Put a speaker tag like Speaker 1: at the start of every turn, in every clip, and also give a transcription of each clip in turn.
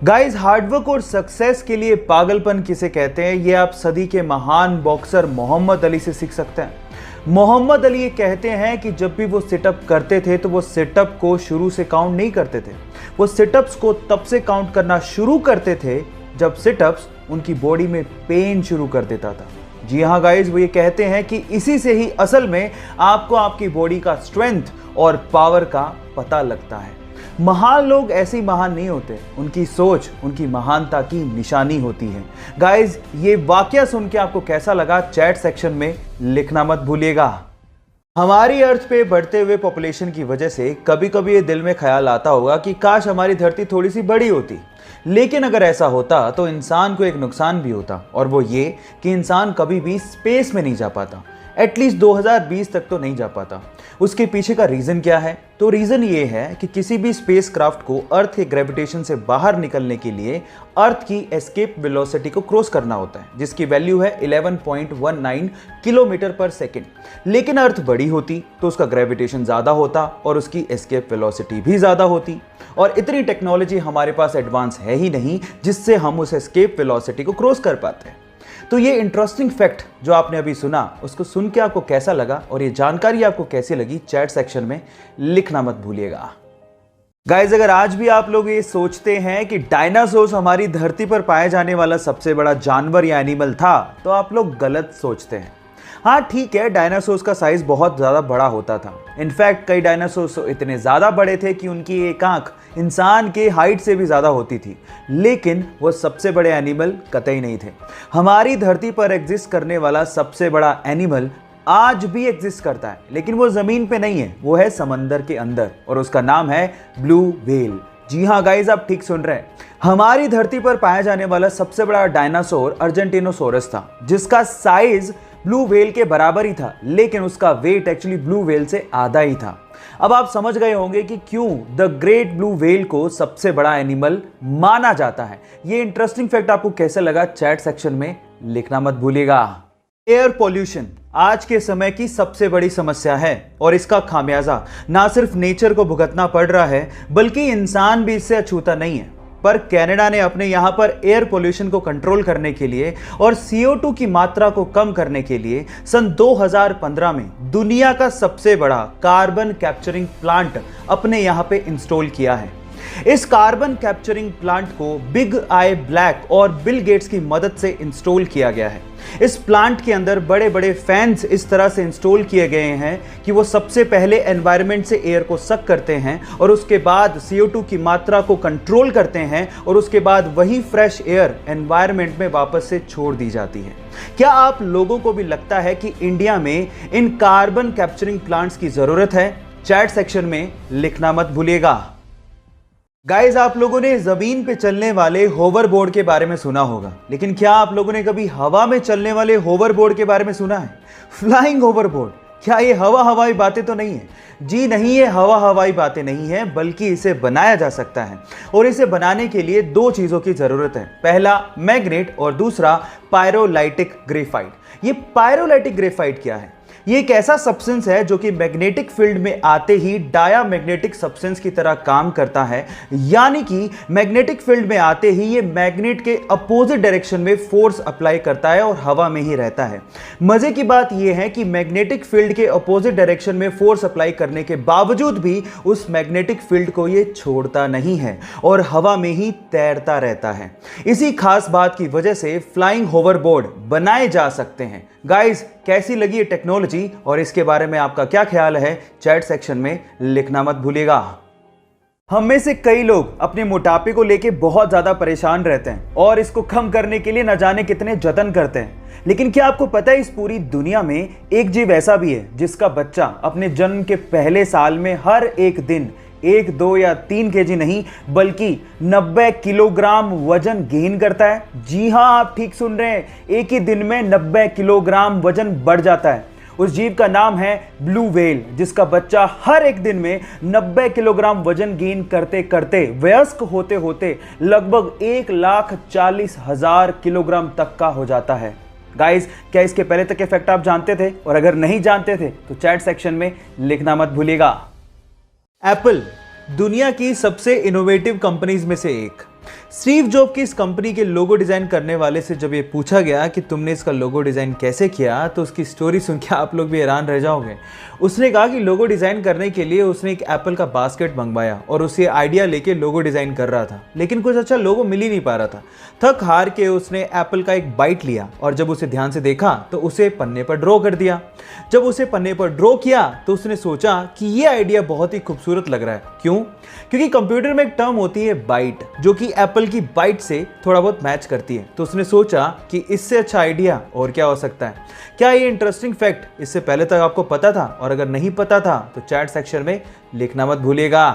Speaker 1: Guys, hard work और success के लिए पागलपन किसे कहते हैं, ये आप सदी के महान बॉक्सर मोहम्मद अली से सीख सकते हैं। मोहम्मद अली ये कहते हैं कि जब भी वो सिटअप करते थे तो वो सिटअप को शुरू से काउंट नहीं करते थे। वो सिटअप्स को तब से काउंट करना शुरू करते थे जब सिटअप्स उनकी बॉडी में पेन शुरू कर देता था। जी हाँ गाइस, वो ये कहते हैं कि इसी से ही असल में आपको आपकी बॉडी का स्ट्रेंथ और पावर का पता लगता है। महान लोग ऐसे ही महान नहीं होते, उनकी सोच उनकी महानता की निशानी होती है। गाइस, ये वाकया सुन के आपको कैसा लगा, चैट सेक्शन में लिखना मत भूलिएगा। हमारी अर्थ पे बढ़ते हुए पॉपुलेशन की वजह से कभी कभी ये दिल में ख्याल आता होगा कि काश हमारी धरती थोड़ी सी बड़ी होती। लेकिन अगर ऐसा होता तो इंसान को एक नुकसान भी होता, और वो ये कि इंसान कभी भी स्पेस में नहीं जा पाता। एटलीस्ट 2020 तक तो नहीं जा पाता। उसके पीछे का रीज़न क्या है? तो रीज़न ये है कि किसी भी स्पेस क्राफ्ट को अर्थ के ग्रेविटेशन से बाहर निकलने के लिए अर्थ की एस्केप वेलोसिटी को क्रॉस करना होता है, जिसकी वैल्यू है 11.19 किलोमीटर पर सेकेंड। लेकिन अर्थ बड़ी होती तो उसका ग्रेविटेशन ज़्यादा होता और उसकी एस्केप वेलोसिटी भी ज़्यादा होती, और इतनी टेक्नोलॉजी हमारे पास एडवांस है ही नहीं जिससे हम उस एस्केप वेलोसिटी को क्रॉस कर पाते हैं। तो ये इंटरेस्टिंग फैक्ट जो आपने अभी सुना, उसको सुन के आपको कैसा लगा और ये जानकारी आपको कैसी लगी, चैट सेक्शन में लिखना मत भूलिएगा। गाइस, अगर आज भी आप लोग ये सोचते हैं कि डायनासोर्स हमारी धरती पर पाए जाने वाला सबसे बड़ा जानवर या एनिमल था, तो आप लोग गलत सोचते हैं। हाँ ठीक है, डायनासोर्स का साइज बहुत ज़्यादा बड़ा होता था। इनफैक्ट कई डायनासोर्स इतने ज़्यादा बड़े थे कि उनकी एक आंख इंसान के हाइट से भी ज़्यादा होती थी, लेकिन वो सबसे बड़े एनिमल कतई नहीं थे। हमारी धरती पर एग्जिस्ट करने वाला सबसे बड़ा एनिमल आज भी एग्जिस्ट करता है, लेकिन वो ज़मीन पे नहीं है, वो है समंदर के अंदर, और उसका नाम है ब्लू व्हेल। जी हाँ गाइज, आप ठीक सुन रहे हैं। हमारी धरती पर पाया जाने वाला सबसे बड़ा डायनासोर अर्जेंटिनोसोरस था, जिसका साइज ब्लू व्हेल के बराबर ही था, लेकिन उसका वेट एक्चुअली ब्लू व्हेल से आधा ही था। अब आप समझ गए होंगे कि क्यों द ग्रेट ब्लू व्हेल को सबसे बड़ा एनिमल माना जाता है। ये इंटरेस्टिंग फैक्ट आपको कैसे लगा, चैट सेक्शन में लिखना मत भूलिएगा। एयर पॉल्यूशन आज के समय की सबसे बड़ी समस्या है, और इसका खामियाजा ना सिर्फ नेचर को भुगतना पड़ रहा है, बल्कि इंसान भी इससे अछूता नहीं है। पर कनाडा ने अपने यहाँ पर एयर पोल्यूशन को कंट्रोल करने के लिए और CO2 की मात्रा को कम करने के लिए सन 2015 में दुनिया का सबसे बड़ा कार्बन कैप्चरिंग प्लांट अपने यहाँ पे इंस्टॉल किया है। इस कार्बन कैप्चरिंग प्लांट को बिग आई ब्लैक और बिल गेट्स की मदद से इंस्टॉल किया गया है। इस प्लांट के अंदर बड़े बड़े फैंस इस तरह से इंस्टॉल किए गए हैं कि वो सबसे पहले एनवायरनमेंट से एयर को सक करते हैं, और उसके बाद CO2 की मात्रा को कंट्रोल करते हैं, और उसके बाद वही फ्रेश एयर एनवायरनमेंट में वापस से छोड़ दी जाती है। क्या आप लोगों को भी लगता है कि इंडिया में इन कार्बन कैप्चरिंग प्लांट्स की जरूरत है? चैट सेक्शन में लिखना मत भूलिएगा। गाइज, आप लोगों ने जमीन पे चलने वाले होवरबोर्ड के बारे में सुना होगा, लेकिन क्या आप लोगों ने कभी हवा में चलने वाले होवरबोर्ड के बारे में सुना है? Flying hoverboard. क्या ये हवाई बातें तो नहीं है? जी नहीं, ये हवाई बातें नहीं है, बल्कि इसे बनाया जा सकता है, और इसे बनाने के लिए दो चीजों की जरूरत है। पहला मैग्नेट और दूसरा पायरोलाइटिक ग्रेफाइट। ये पायरोलाइटिक ग्रेफाइट क्या है? ये एक ऐसा सब्सटेंस है जो कि मैग्नेटिक फील्ड में आते ही डायामैग्नेटिक सब्सटेंस की तरह काम करता है, यानी कि मैग्नेटिक फील्ड में आते ही ये मैग्नेट के अपोजिट डायरेक्शन में फोर्स अप्लाई करता है और हवा में ही रहता है। मजे की बात यह है कि मैग्नेटिक फील्ड के अपोजिट डायरेक्शन में फोर्स अप्लाई करने के बावजूद भी उस मैग्नेटिक फील्ड को ये छोड़ता नहीं है और हवा में ही तैरता रहता है। इसी खास बात की वजह से फ्लाइंग होवरबोर्ड बनाए जा सकते हैं। गाइस, कैसी लगी ये टेक्नोलॉजी और इसके बारे में आपका क्या ख्याल है? चैट सेक्शन में लिखना मत भूलिएगा। हम में से कई लोग अपने मोटापे को लेके बहुत ज्यादा परेशान रहते हैं और इसको कम करने के लिए न जाने कितने जतन करते हैं। लेकिन क्या आपको पता है, इस पूरी दुनिया में एक जीव ऐसा भी है जिसका बच्चा अपने जन्म के पहले साल में हर एक दिन 1, 2 या 3 kg नहीं, बल्कि 90 किलोग्राम वजन गेन करता है। जी हाँ, आप ठीक सुन रहे हैं, एक ही दिन में 90 किलोग्राम वजन बढ़ जाता है। उस जीव का नाम है ब्लू व्हेल, जिसका बच्चा हर एक दिन में 90 किलोग्राम वजन गेन करते करते वयस्क होते होते लगभग 1,40,000 किलोग्राम तक का हो जाता है। गाइस, क्या इसके पहले तक के फैक्ट आप जानते थे? और अगर नहीं जानते थे तो चैट सेक्शन में लिखना मत भूलिएगा। एप्पल दुनिया की सबसे इनोवेटिव कंपनीज में से एक। स्टीव जॉब की इस कंपनी के लोगो डिजाइन करने वाले से जब ये पूछा गया कि तुमने इसका लोगो डिजाइन कैसे किया, तो उसकी स्टोरी सुन के आप लोग भी हैरान रह जाओगे। उसने कहा कि लोगो डिजाइन करने के लिए उसने एक एप्पल का बास्केट मंगवाया और उसे आइडिया लेके लोगो डिजाइन कर रहा था, लेकिन कुछ अच्छा लोगो मिल ही नहीं पा रहा था। थक हार के उसने एप्पल का एक बाइट लिया और जब उसे ध्यान से देखा तो उसे पन्ने पर ड्रॉ कर दिया। जब उसे पन्ने पर ड्रॉ किया तो उसने सोचा कि ये आइडिया बहुत ही खूबसूरत लग रहा है। क्यों? क्योंकि कंप्यूटर में एक टर्म होती है बाइट, जो कि एप्पल की बाइट से थोड़ा बहुत मैच करती है। तो उसने सोचा कि इससे अच्छा आइडिया और क्या हो सकता है। क्या ये इंटरेस्टिंग फैक्ट इससे पहले तक आपको पता था? और अगर नहीं पता था तो चैट सेक्शन में लिखना मत भूलिएगा।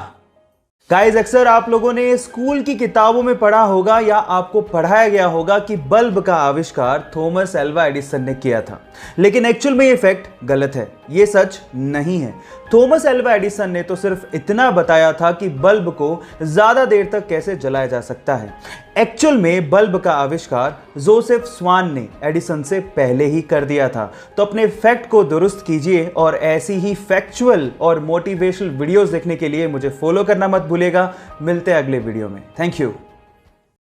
Speaker 1: गाइस, अक्सर आप लोगों ने स्कूल की किताबों में पढ़ा होगा या आपको पढ़ाया गया होगा कि बल्ब का आविष्कार थॉमस एल्वा एडिसन ने किया था, लेकिन एक्चुअल में ये फैक्ट गलत है। ये सच नहीं है। थॉमस एल्वा एडिसन ने तो सिर्फ इतना बताया था कि बल्ब को ज्यादा देर तक कैसे जलाया जा सकता है। एक्चुअल में बल्ब का आविष्कार जोसेफ स्वान ने एडिसन से पहले ही कर दिया था। तो अपने फैक्ट को दुरुस्त कीजिए और ऐसी ही फैक्चुअल और मोटिवेशनल वीडियोस देखने के लिए मुझे फॉलो करना मत भूलिएगा। मिलते हैं अगले वीडियो में। Thank you.